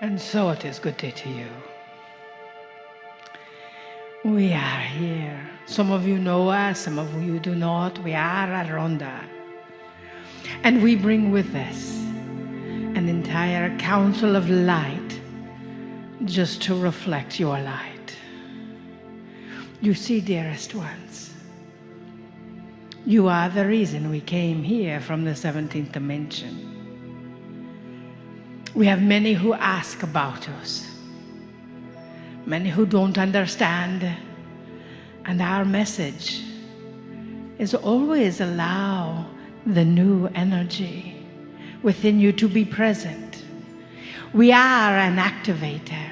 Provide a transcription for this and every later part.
And so it is. Good day to you. We are here. Some of you know us, some of you do not. We are at Rhonda. And we bring with us an entire council of light just to reflect your light. You see, dearest ones, you are the reason we came here from the 17th dimension. We have many who ask about us, many who don't understand, and our message is always allow the new energy within you to be present. We are an activator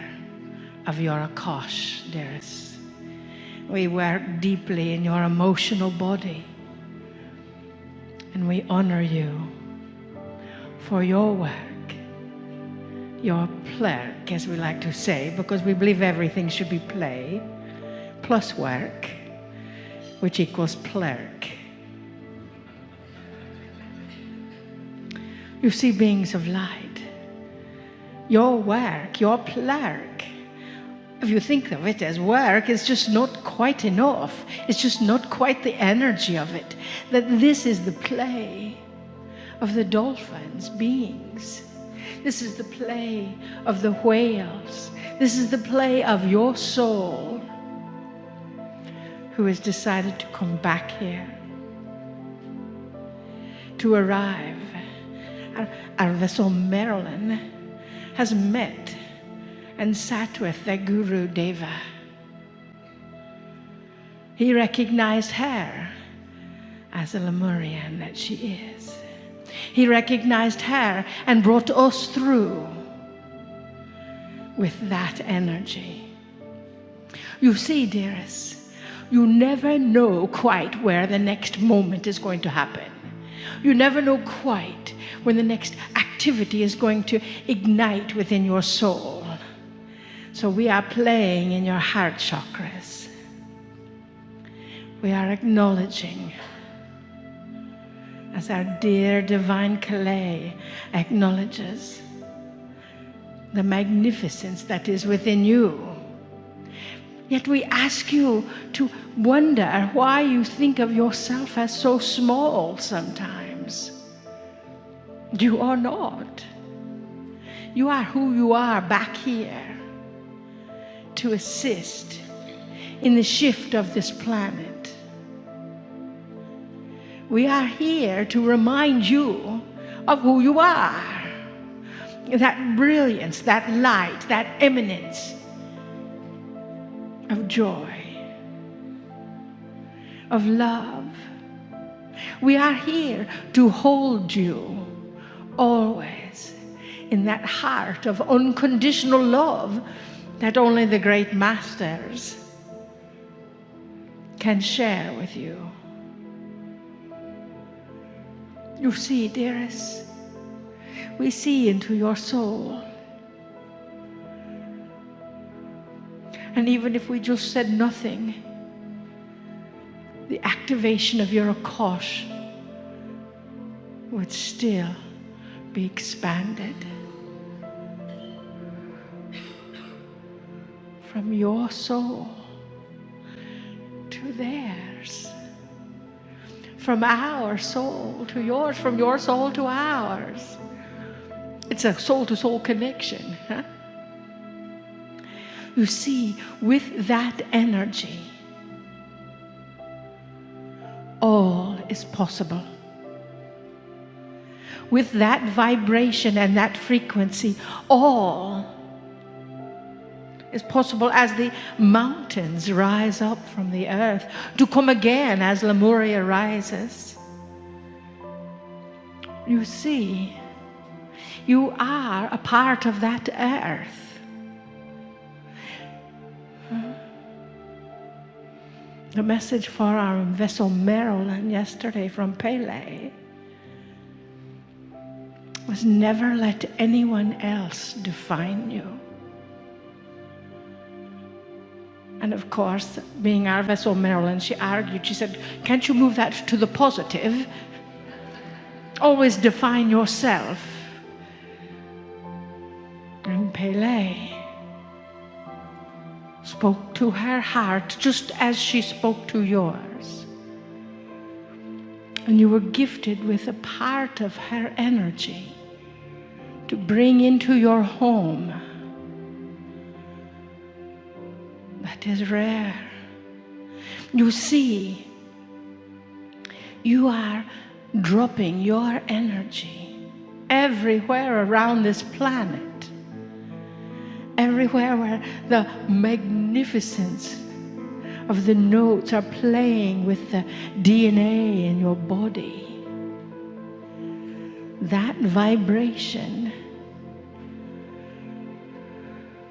of your Akash, dearest. We work deeply in your emotional body, and we honor you for your work, your plurk, as we like to say, because we believe everything should be play plus work, which equals plurk. You see, beings of light, your work, your plurk, if you think of it as work, it's just not quite enough. It's just not quite the energy of it. That this is the play of the dolphins, beings. This is the play of the whales. This is the play of your soul who has decided to come back here, to arrive. Our vessel Marilyn has met and sat with the Guru Deva. He recognized her as the Lemurian that she is. He recognized her and brought us through with that energy. You see, dearest, you never know quite where the next moment is going to happen. You never know quite when the next activity is going to ignite within your soul. So we are playing in your heart chakras. We are acknowledging, as our dear divine clay acknowledges, the magnificence that is within you. Yet we ask you to wonder why you think of yourself as so small sometimes. You are not. You are who you are back here to assist in the shift of this planet. We are here to remind you of who you are. That brilliance, that light, that eminence of joy, of love. We are here to hold you always in that heart of unconditional love that only the great masters can share with you. You see, dearest, we see into your soul. And even if we just said nothing, the activation of your Akash would still be expanded. From your soul to theirs. From our soul to yours, from your soul to ours. It's a soul-to-soul connection. Huh? You see, with that energy, all is possible. With that vibration and that frequency, all is possible as the mountains rise up from the earth to come again as Lemuria rises. You see, you are a part of that earth. The message for our vessel Marilyn yesterday from Pele was never let anyone else define you. And of course, being our vessel Marilyn, she argued, she said, can't you move that to the positive? Always define yourself. And Pele spoke to her heart just as she spoke to yours. And you were gifted with a part of her energy to bring into your home. That is rare. You see, you are dropping your energy everywhere around this planet. Everywhere where the magnificence of the notes are playing with the DNA in your body. That vibration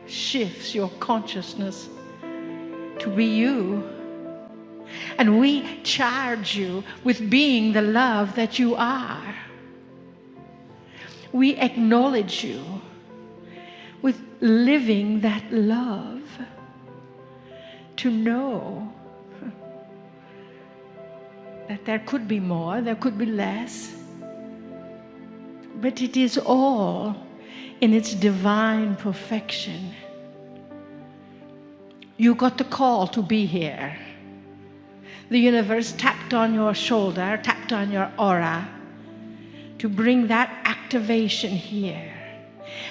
shifts your consciousness to be you. And we charge you with being the love that you are. We acknowledge you with living that love, to know that there could be more, there could be less, but it is all in its divine perfection. You got the call to be here. The universe tapped on your shoulder, tapped on your aura to bring that activation here.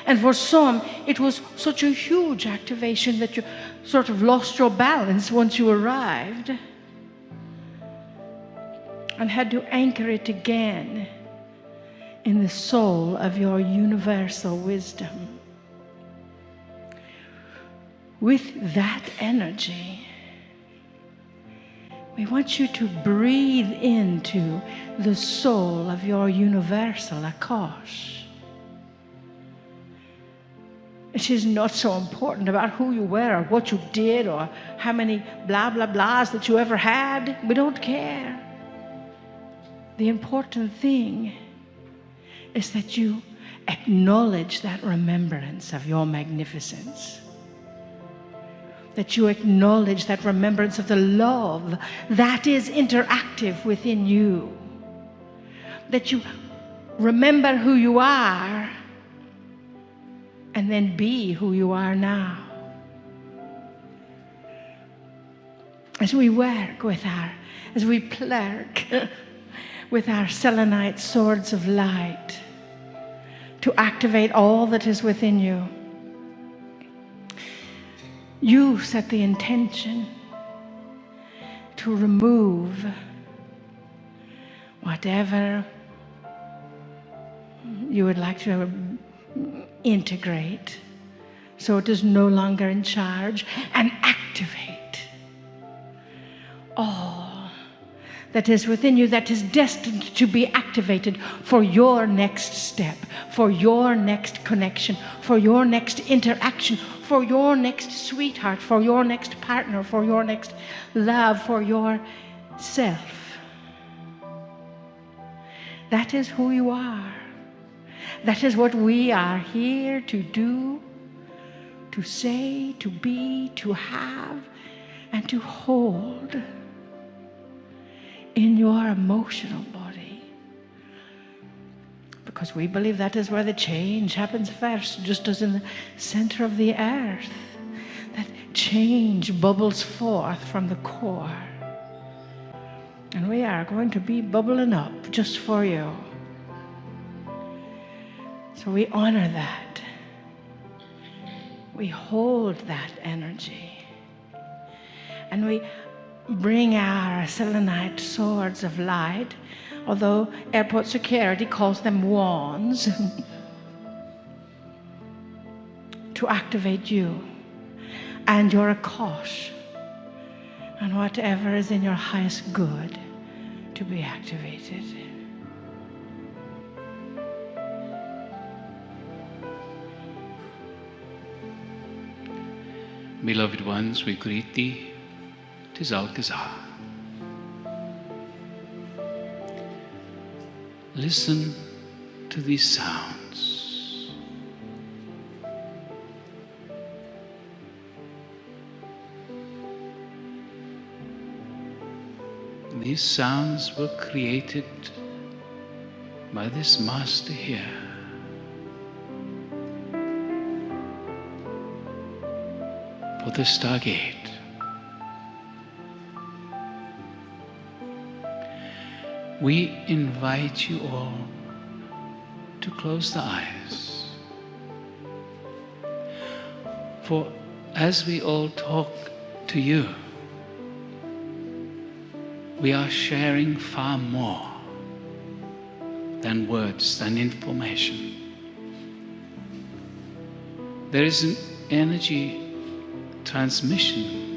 And for some, it was such a huge activation that you sort of lost your balance once you arrived and had to anchor it again in the soul of your universal wisdom. With that energy, we want you to breathe into the soul of your universal Akash. It is not so important about who you were or what you did or how many blah, blah, blahs that you ever had. We don't care. The important thing is that you acknowledge that remembrance of your magnificence. That you acknowledge that remembrance of the love that is interactive within you. That you remember who you are and then be who you are now. As we work with as we plurk with our selenite swords of light to activate all that is within you, you set the intention to remove whatever you would like to integrate so it is no longer in charge, and activate all that is within you that is destined to be activated for your next step, for your next connection, for your next interaction, for your next sweetheart, for your next partner, for your next love, for yourself. That is who you are. That is what we are here to do, to say, to be, to have, and to hold in your emotional body. Because we believe that is where the change happens first, just as in the center of the earth. That change bubbles forth from the core. And we are going to be bubbling up just for you. So we honor that. We hold that energy. And we bring our selenite swords of light, although airport security calls them wands, to activate you and your Akash and whatever is in your highest good to be activated. Beloved ones, we greet thee. 'Tis Alcazar. Listen to these sounds. These sounds were created by this master here. For of the Stargate. We invite you all to close the eyes. For as we all talk to you, we are sharing far more than words, than information. There is an energy transmission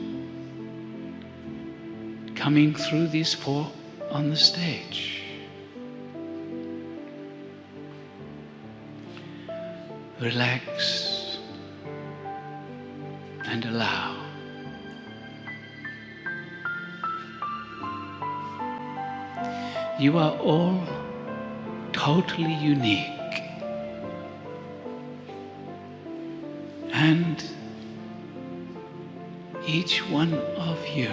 coming through these four on the stage. Relax and allow. You are all totally unique. And each one of you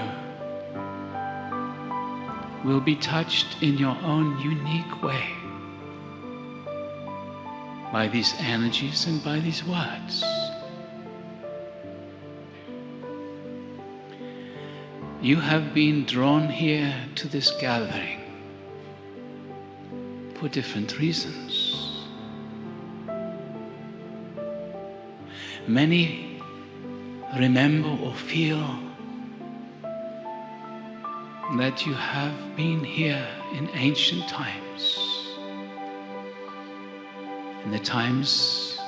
will be touched in your own unique way by these energies and by these words. You have been drawn here to this gathering for different reasons. Many remember or feel that you have been here in ancient times, in the times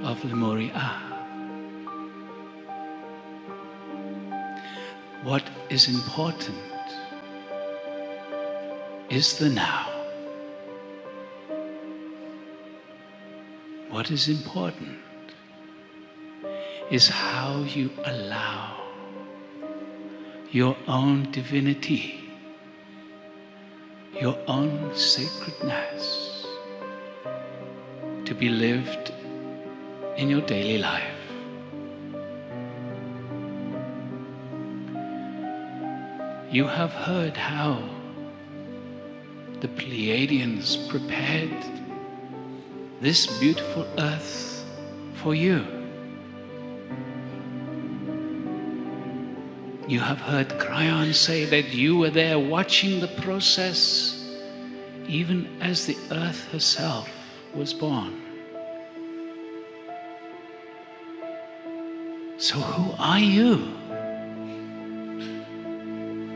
of Lemuria. What is important is the now. What is important is how you allow your own divinity, your own sacredness to be lived in your daily life. You have heard how the Pleiadians prepared this beautiful earth for you. You have heard Kryon say that you were there watching the process even as the earth herself was born. So who are you?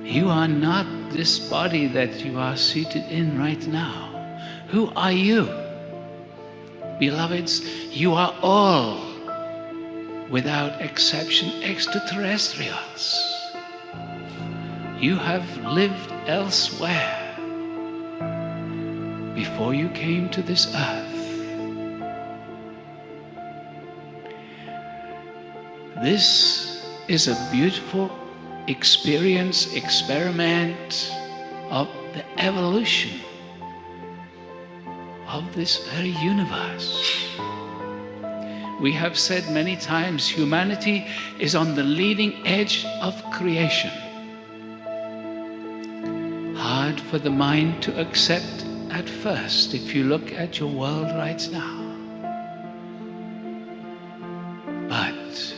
You are not this body that you are seated in right now. Who are you? Beloveds, you are all, without exception, extraterrestrials. You have lived elsewhere before you came to this earth. This is a beautiful experience, experiment of the evolution of this very universe. We have said many times, humanity is on the leading edge of creation. Hard for the mind to accept at first if you look at your world right now. But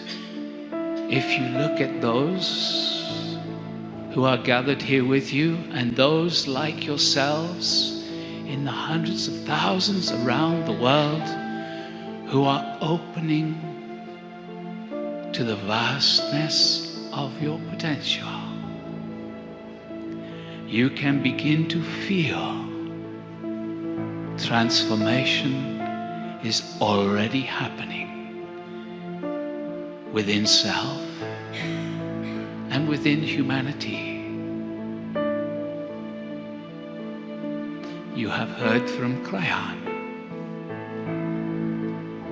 if you look at those who are gathered here with you and those like yourselves in the hundreds of thousands around the world who are opening to the vastness of your potential, you can begin to feel transformation is already happening within self and within humanity. You have heard from Kryon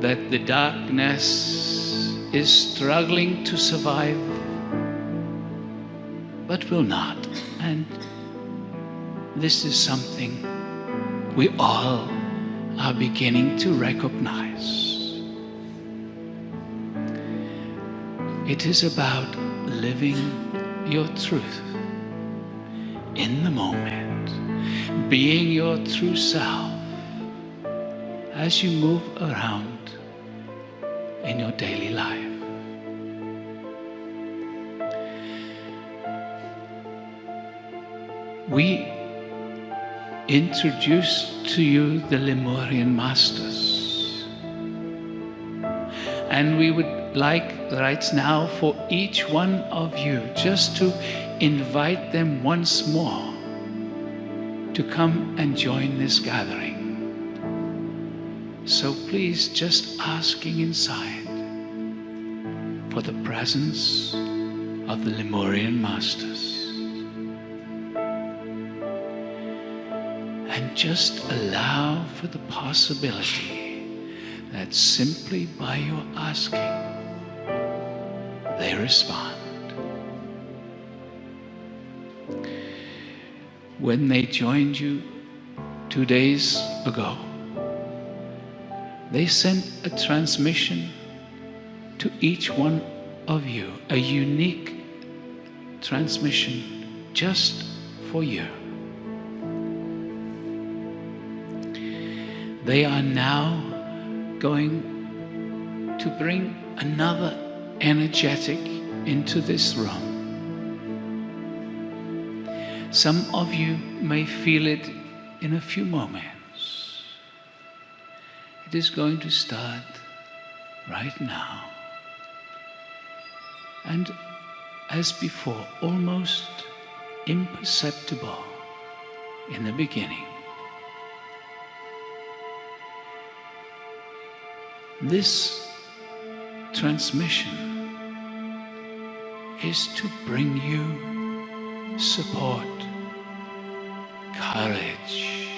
that the darkness is struggling to survive, but will not. And this is something we all are beginning to recognize. It is about living your truth in the moment, being your true self as you move around in your daily life. we introduce to you the Lemurian masters. And we would like right now for each one of you just to invite them once more to come and join this gathering. So please, just asking inside for the presence of the Lemurian masters. And just allow for the possibility that simply by your asking, they respond. When they joined you 2 days ago, they sent a transmission to each one of you, a unique transmission just for you. They are now going to bring another energetic into this room. Some of you may feel it in a few moments. It is going to start right now. And as before, almost imperceptible in the beginning. This transmission is to bring you support, courage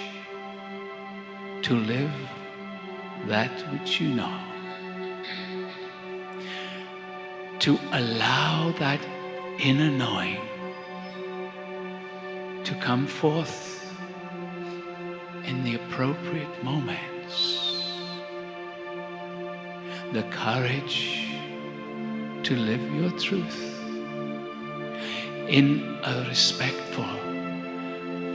to live that which you know, to allow that inner knowing to come forth in the appropriate moments. The courage to live your truth in a respectful,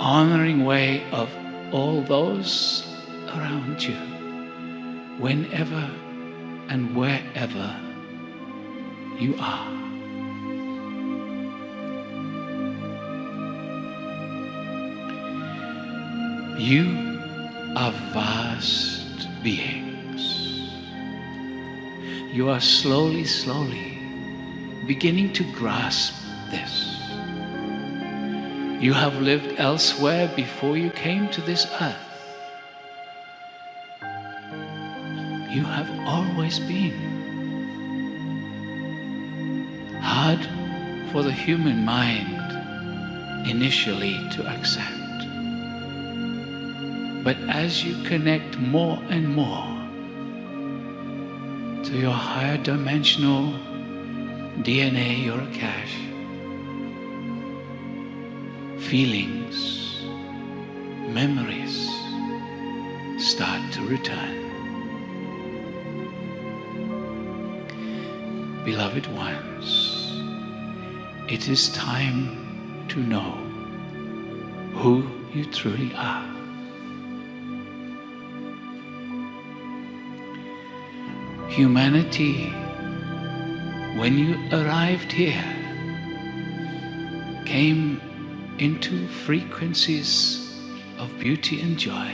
honoring way of all those around you, whenever and wherever you are. You are vast beings. You are slowly beginning to grasp this. You have lived elsewhere before you came to this earth. You have always been hard for the human mind initially to accept. But as you connect more and more to your higher dimensional DNA, your Akash, feelings, memories start to return. Beloved ones, it is time to know who you truly are. Humanity, when you arrived here, came into frequencies of beauty and joy,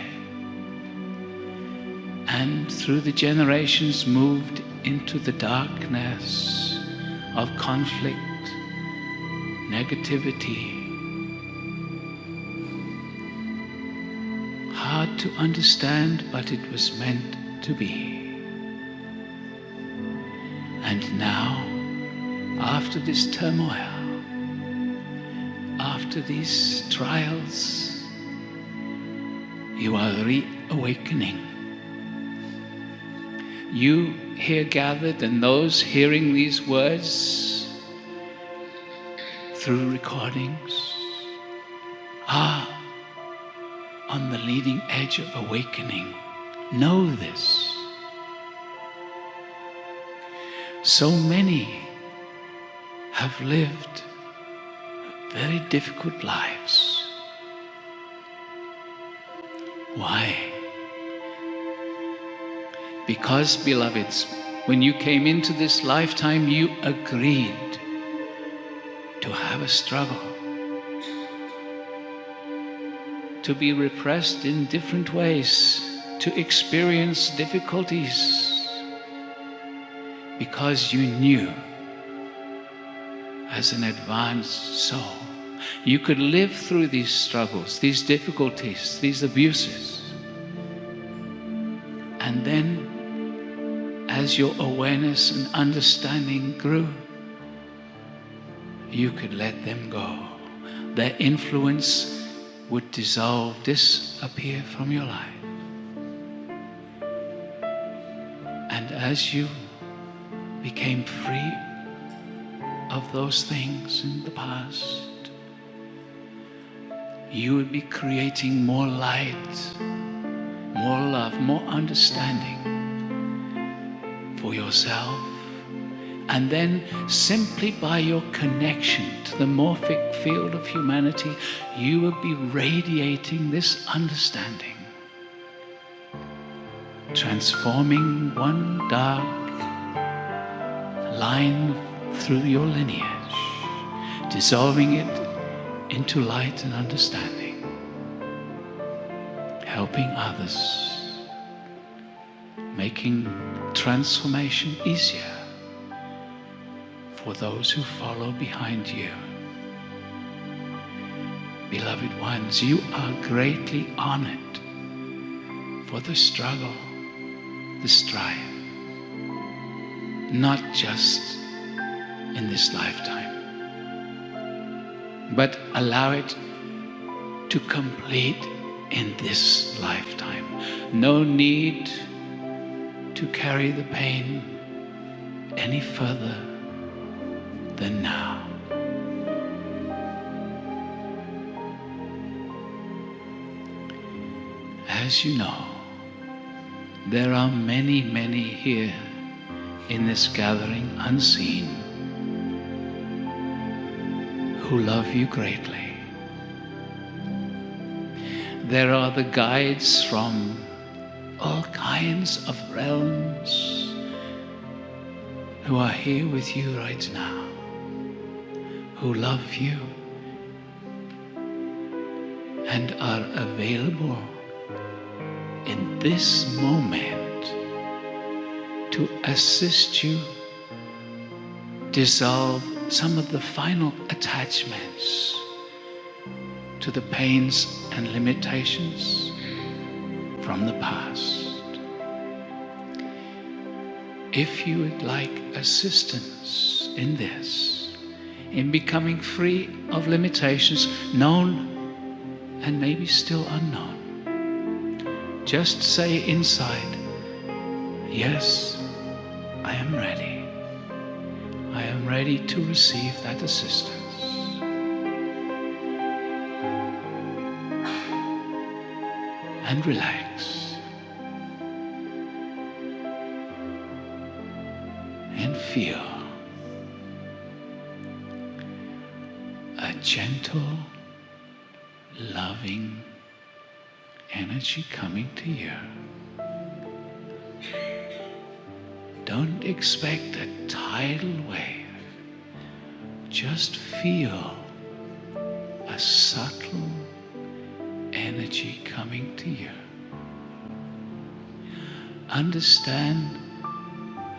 and through the generations moved into the darkness of conflict, negativity, hard to understand, but it was meant to be. And now, after this turmoil, after these trials, you are reawakening. You here gathered and those hearing these words through recordings are on the leading edge of awakening. Know this. So many have lived very difficult lives. Why? Because, beloveds, when you came into this lifetime, you agreed to have a struggle. to be repressed in different ways, to experience difficulties, because you knew as an advanced soul you could live through these struggles, these difficulties, these abuses. And then, as your awareness and understanding grew, you could let them go. Their influence would dissolve, disappear from your life. And as you became free of those things in the past, you would be creating more light, more love, more understanding for yourself. And then, simply by your connection to the morphic field of humanity, you would be radiating this understanding, transforming one dark line through your lineage, dissolving it into light and understanding, helping others, making transformation easier for those who follow behind you. Beloved ones, you are greatly honored for the struggle, the strife, not just in this lifetime, but allow it to complete in this lifetime. No need to carry the pain any further than now. As you know, there are many, many here in this gathering unseen who love you greatly. There are the guides from all kinds of realms who are here with you right now, who love you and are available in this moment to assist you dissolve some of the final attachments to the pains and limitations from the past. If you would like assistance in this, in becoming free of limitations known and maybe still unknown, just say inside, yes, I am ready. I am ready to receive that assistance. And relax. And feel a gentle, loving energy coming to you. Don't expect a tidal wave. Just feel a subtle energy coming to you. Understand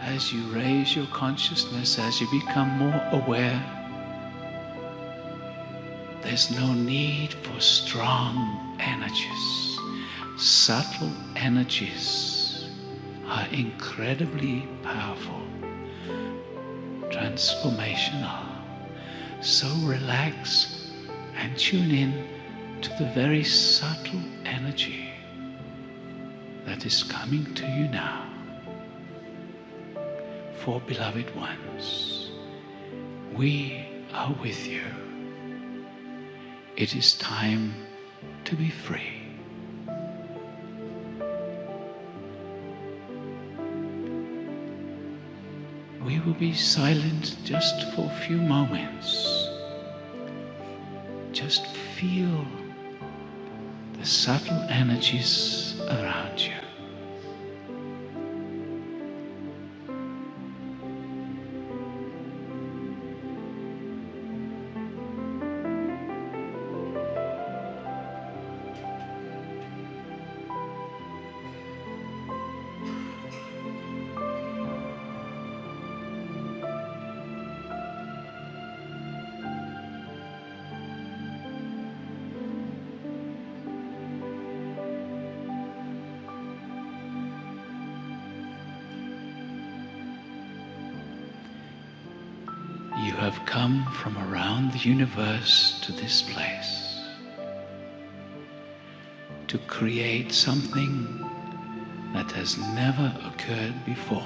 as you raise your consciousness, as you become more aware, there's no need for strong energies. Subtle energies are incredibly powerful, transformational. So relax and tune in to the very subtle energy that is coming to you now. For beloved ones, we are with you. It is time to be free. We will be silent just for a few moments. Just feel the subtle energies around you. have come from around the universe to this place to create something that has never occurred before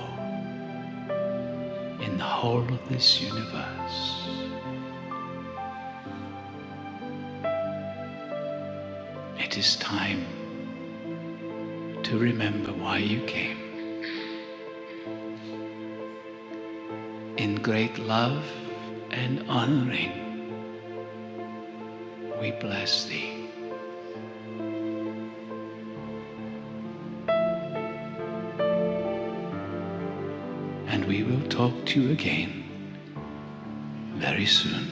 in the whole of this universe. It is time to remember why you came. In great love and honoring, we bless thee. And we will talk to you again very soon.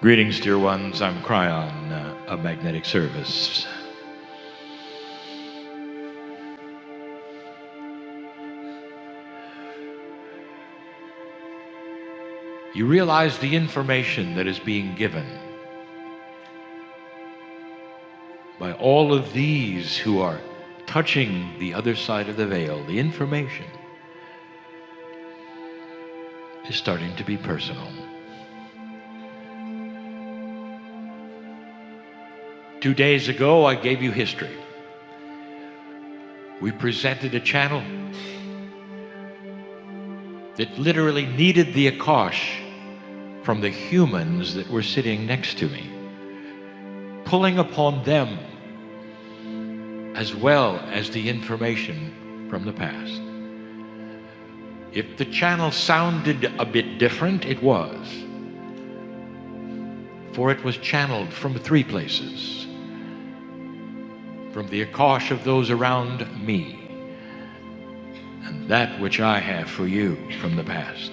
Greetings, dear ones. I'm Cryon of Magnetic Service. You realize the information that is being given by all of these who are touching the other side of the veil. The information is starting to be personal. 2 days ago, I gave you history. We presented a channel that literally needed the Akash from the humans that were sitting next to me, pulling upon them as well as the information from the past. If the channel sounded a bit different, it was. For it was channeled from 3 places. From the Akash of those around me, and that which I have for you from the past.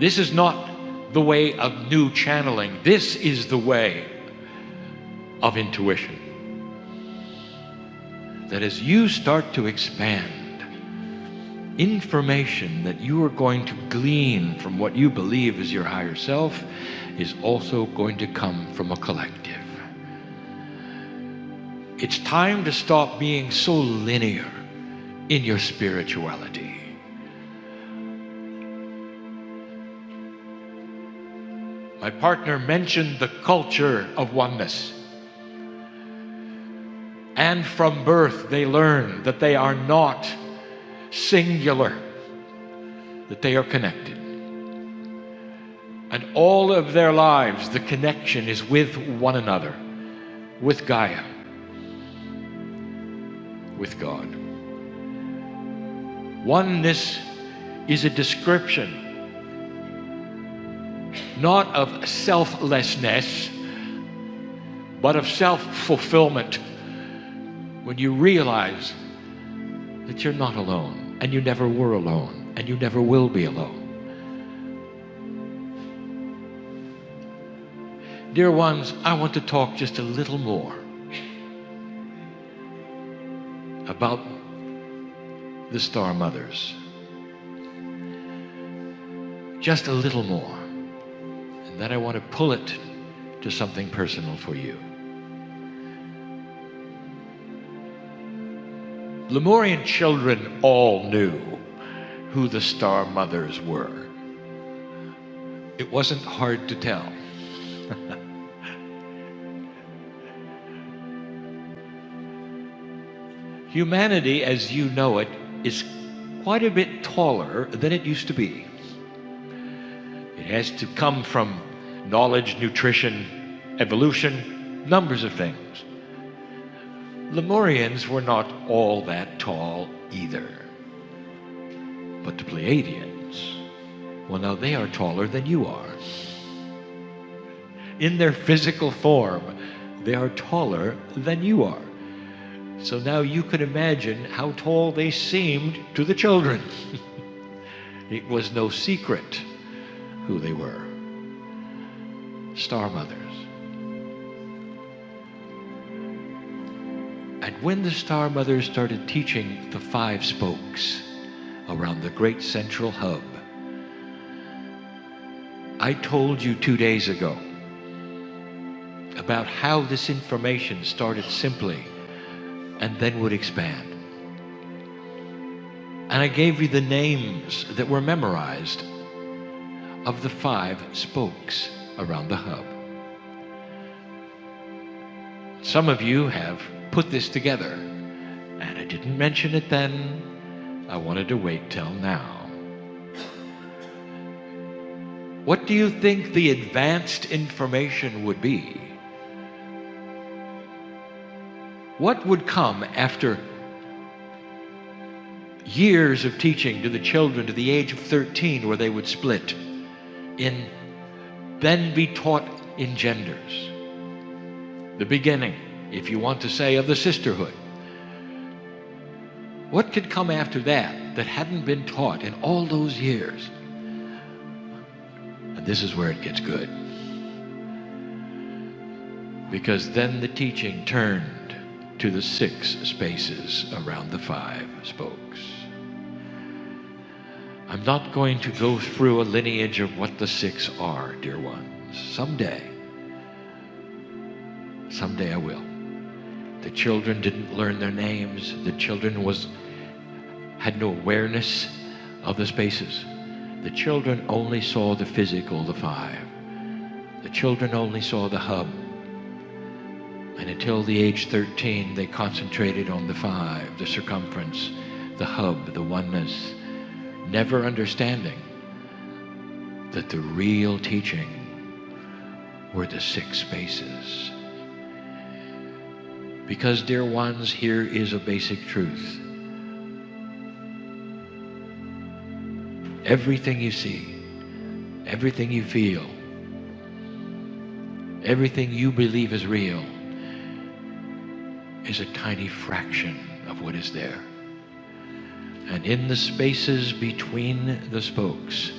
This is not the way of new channeling. This is the way of intuition. That as you start to expand, information that you are going to glean from what you believe is your higher self is also going to come from a collective. It's time to stop being so linear in your spirituality. My partner mentioned the culture of oneness. And from birth they learn that they are not singular, that they are connected. And all of their lives, the connection is with one another, with Gaia, with God. Oneness is a description, not of selflessness, but of self-fulfillment. When you realize that you're not alone, and you never were alone, and you never will be alone. Dear ones, I want to talk just a little more about the Star Mothers. Just a little more. And then I want to pull it to something personal for you. Lemurian children all knew who the Star Mothers were. It wasn't hard to tell. Humanity, as you know it, is quite a bit taller than it used to be. It has to come from knowledge, nutrition, evolution, numbers of things. Lemurians were not all that tall either. But the Pleiadians, well, now they are taller than you are. In their physical form, they are taller than you are. So now you can imagine how tall they seemed to the children. It was no secret who they were. Star mothers. And when the Star Mothers started teaching the 5 spokes around the great central hub, I told you 2 days ago about how this information started simply and then would expand. And I gave you the names that were memorized of the 5 spokes around the hub. Some of you have put this together, and I didn't mention it then. I wanted to wait till now. What do you think the advanced information would be? What would come after years of teaching to the children to the age of 13, where they would split in, then be taught in genders? The beginning, if you want to say, of the sisterhood. What could come after that that hadn't been taught in all those years? And this is where it gets good. Because then the teaching turned to the 6 spaces around the 5 spokes. I'm not going to go through a lineage of what the 6 are, dear ones. Someday I will. The children didn't learn their names. The children had no awareness of the spaces. The children only saw the physical, the 5. The children only saw the hub. And until the age 13, they concentrated on the 5, the circumference, the hub, the oneness, never understanding that the real teaching were the 6 spaces. Because, dear ones, here is a basic truth. Everything you see, everything you feel, everything you believe is real is a tiny fraction of what is there. And in the spaces between the spokes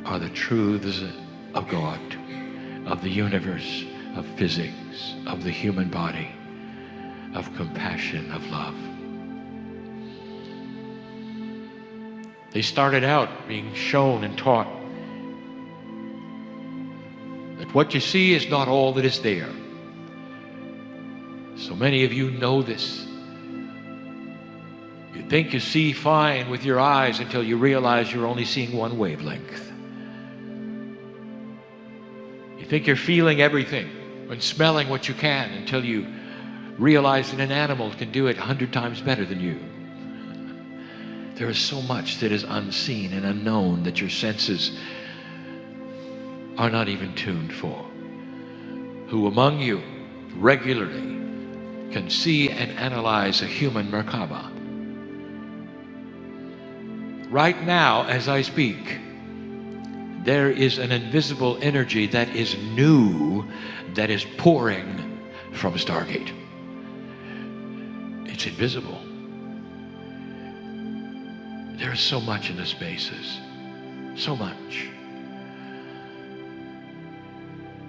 are the truths of God, of the universe, of physics, of the human body, of compassion, of love. They started out being shown and taught that what you see is not all that is there. So many of you know this. You think you see fine with your eyes until you realize you're only seeing one wavelength. You think you're feeling everything and smelling what you can until you realize that an animal can do it 100 times better than you. There is so much that is unseen and unknown that your senses are not even tuned for. Who among you regularly can see and analyze a human Merkaba? Right now, as I speak, there is an invisible energy that is new, that is pouring from Stargate. It's invisible. There is so much in the spaces, so much.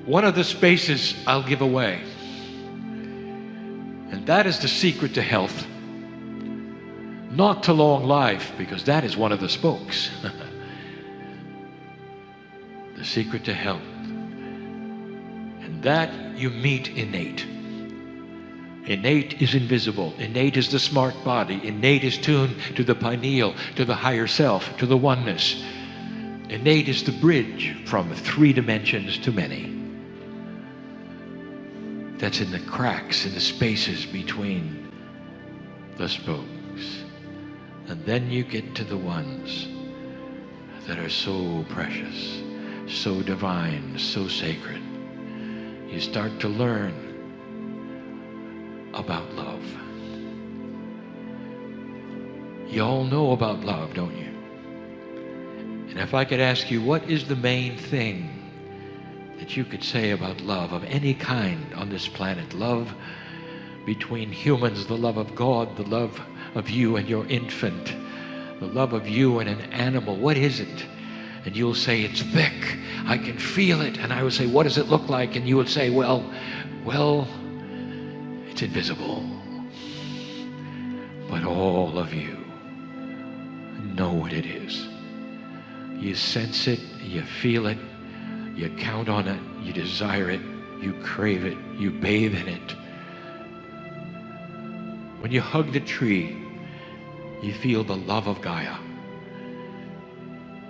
One of the spaces I'll give away, and that is the secret to health. Not to long life, because that is one of the spokes. The secret to health. And that you meet innate. Innate is invisible. Innate is the smart body. Innate is tuned to the pineal, to the higher self, to the oneness. Innate is the bridge from 3 dimensions to many. That's in the cracks, in the spaces between the spokes. And then you get to the ones that are so precious, so divine, so sacred. You start to learn about love. You all know about love, don't you? And if I could ask you, what is the main thing that you could say about love of any kind on this planet? Love between humans, the love of God, the love of you and your infant, the love of you and an animal. What is it? And you'll say, it's thick. I can feel it. And I would say, what does it look like? And you would say, well, it's invisible. But all of you know what it is. You sense it, you feel it, you count on it, you desire it, you crave it, you bathe in it. When you hug the tree, you feel the love of Gaia.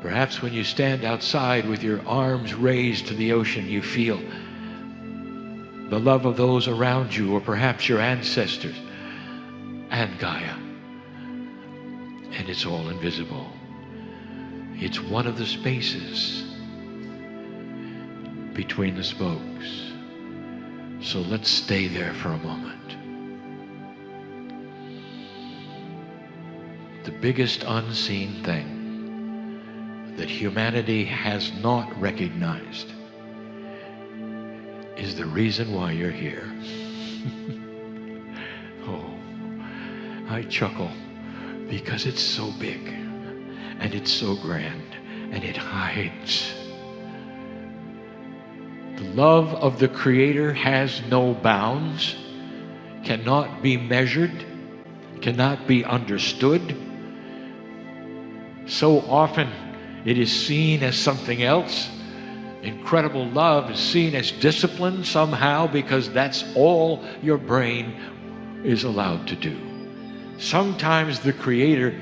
Perhaps when you stand outside with your arms raised to the ocean, you feel the love of those around you, or perhaps your ancestors, and Gaia. And it's all invisible. It's one of the spaces between the spokes. So let's stay there for a moment. The biggest unseen thing that humanity has not recognized is the reason why you're here. Oh, I chuckle because it's so big and it's so grand and it hides. The love of the Creator has no bounds, cannot be measured, cannot be understood. So often it is seen as something else. Incredible love is seen as discipline somehow because that's all your brain is allowed to do. Sometimes the Creator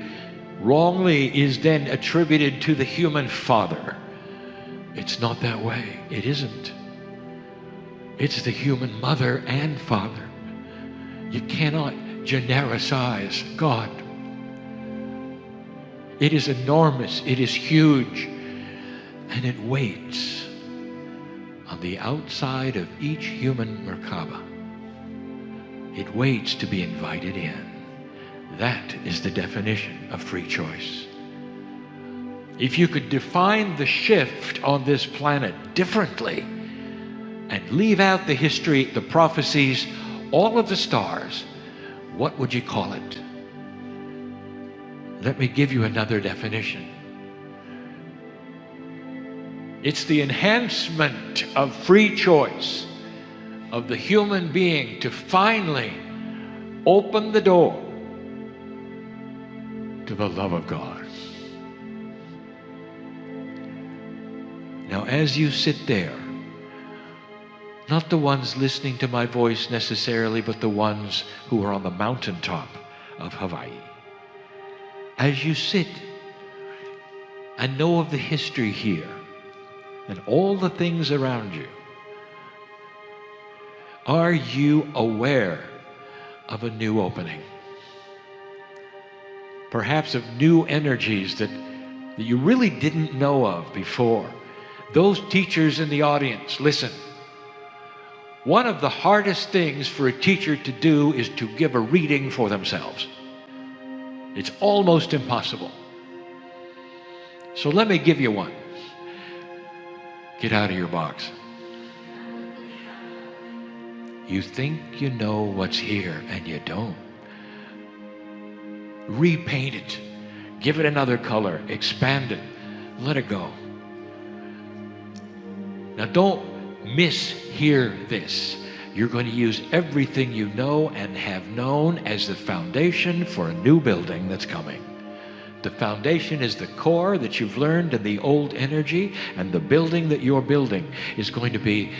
wrongly is then attributed to the human father. It's not that way. It isn't. It's the human mother and father. You cannot genericize God. It is enormous, it is huge, and it waits on the outside of each human Merkaba. It waits to be invited in. That is the definition of free choice. If you could define the shift on this planet differently and leave out the history, the prophecies, all of the stars, what would you call it? Let me give you another definition. It's the enhancement of free choice of the human being to finally open the door to the love of God. Now, as you sit there, not the ones listening to my voice necessarily, but the ones who are on the mountaintop of Hawaii, as you sit and know of the history here and all the things around you, are you aware of a new opening? Perhaps of new energies that you really didn't know of before. Those teachers in the audience, listen. One of the hardest things for a teacher to do is to give a reading for themselves. It's almost impossible. So let me give you one. Get out of your box. You think you know what's here and you don't. Repaint it. Give it another color. Expand it. Let it go. Now don't mishear this. You're going to use everything you know and have known as the foundation for a new building that's coming. The foundation is the core that you've learned in the old energy, and the building that you're building is going to be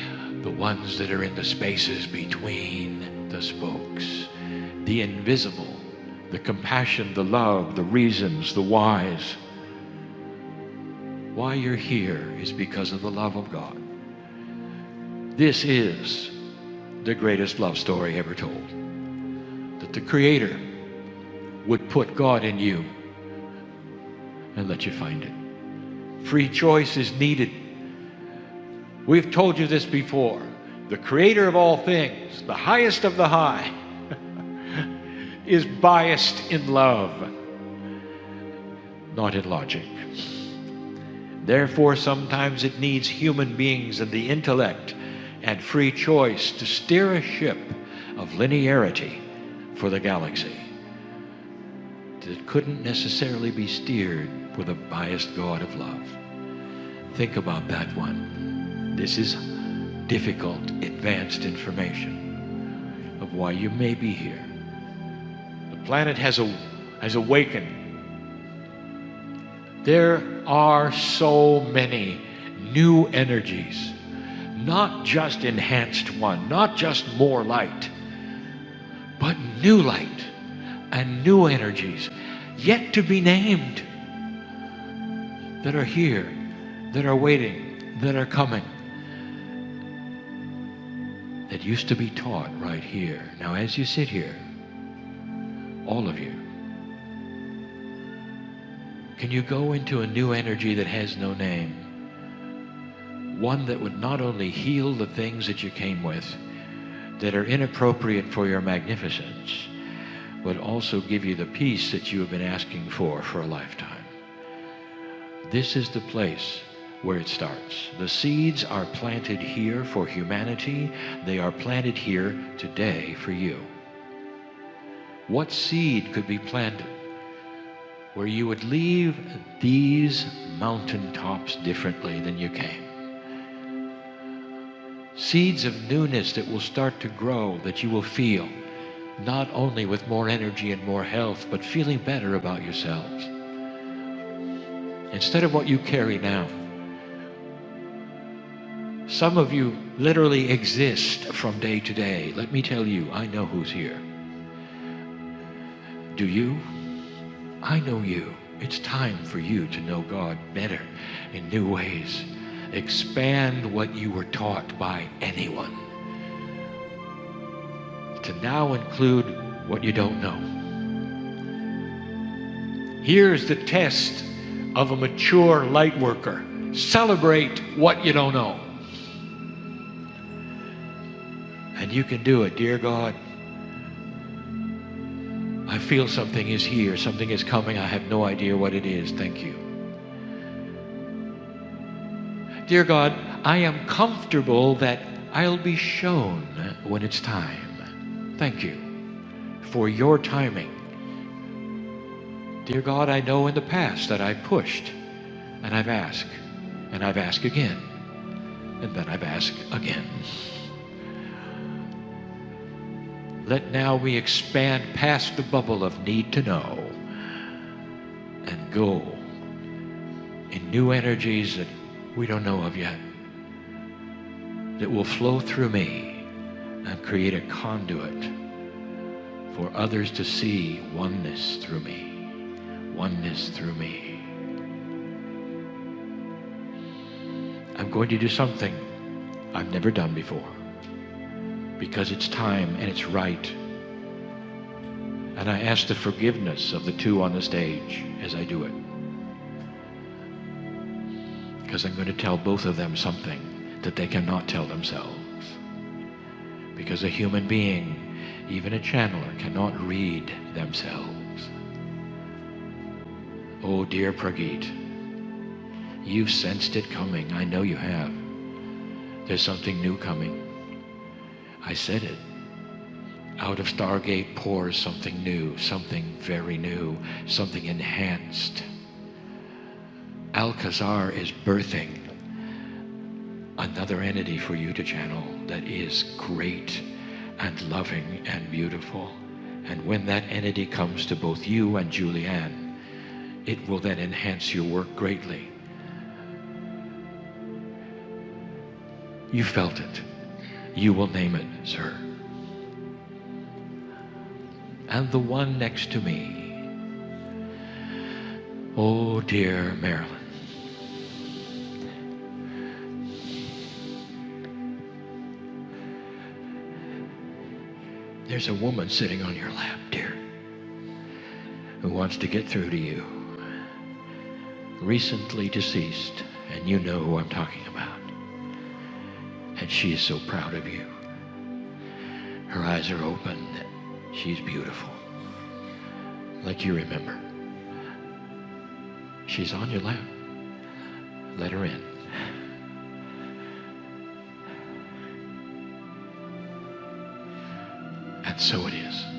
the ones that are in the spaces between the spokes. The invisible, the compassion, the love, the reasons, the whys. Why you're here is because of the love of God. This is the greatest love story ever told. That the Creator would put God in you and let you find it. Free choice is needed. We've told you this before. The Creator of all things, the highest of the high, is biased in love, not in logic. Therefore, sometimes it needs human beings and the intellect and free choice to steer a ship of linearity for the galaxy that couldn't necessarily be steered with a biased God of love. Think about that one. This is difficult, advanced information of why you may be here. The planet has awakened. There are so many new energies, not just enhanced one, not just more light, but new light and new energies yet to be named that are here, that are waiting, that are coming, that used to be taught right here. Now, as you sit here, all of you, can you go into a new energy that has no name? One that would not only heal the things that you came with that are inappropriate for your magnificence, but also give you the peace that you have been asking for a lifetime. This is the place where it starts. The seeds are planted here for humanity. They are planted here today for you. What seed could be planted where you would leave these mountaintops differently than you came? Seeds of newness that will start to grow, that you will feel, not only with more energy and more health, but feeling better about yourselves. Instead of what you carry now. Some of you literally exist from day to day. Let me tell you, I know who's here. Do you? I know you. It's time for you to know God better in new ways. Expand what you were taught by anyone to now include what you don't know. Here's the test of a mature light worker. Celebrate what you don't know. And you can do it. Dear God, I feel something is here, something is coming. I have no idea what it is. Thank you. Dear God, I am comfortable that I'll be shown when it's time. Thank you for your timing. Dear God, I know in the past that I pushed and I've asked again, and then I've asked again. Let now we expand past the bubble of need to know and go in new energies that we don't know of yet, that will flow through me and create a conduit for others to see oneness through me, oneness through me. I'm going to do something I've never done before, because it's time and it's right. And I ask the forgiveness of the two on the stage as I do it, because I'm going to tell both of them something that they cannot tell themselves. Because a human being, even a channeler, cannot read themselves. Oh, dear Pragit, you've sensed it coming. I know you have. There's something new coming. I said it. Out of Stargate pours something new, something very new, something enhanced. Alcazar is birthing another entity for you to channel that is great and loving and beautiful. And when that entity comes to both you and Julianne, it will then enhance your work greatly. You felt it. You will name it, sir. And the one next to me, oh dear Marilyn. There's a woman sitting on your lap, dear, who wants to get through to you. Recently deceased, and you know who I'm talking about. And she is so proud of you. Her eyes are open. She's beautiful, like you remember. She's on your lap. Let her in. And so it is.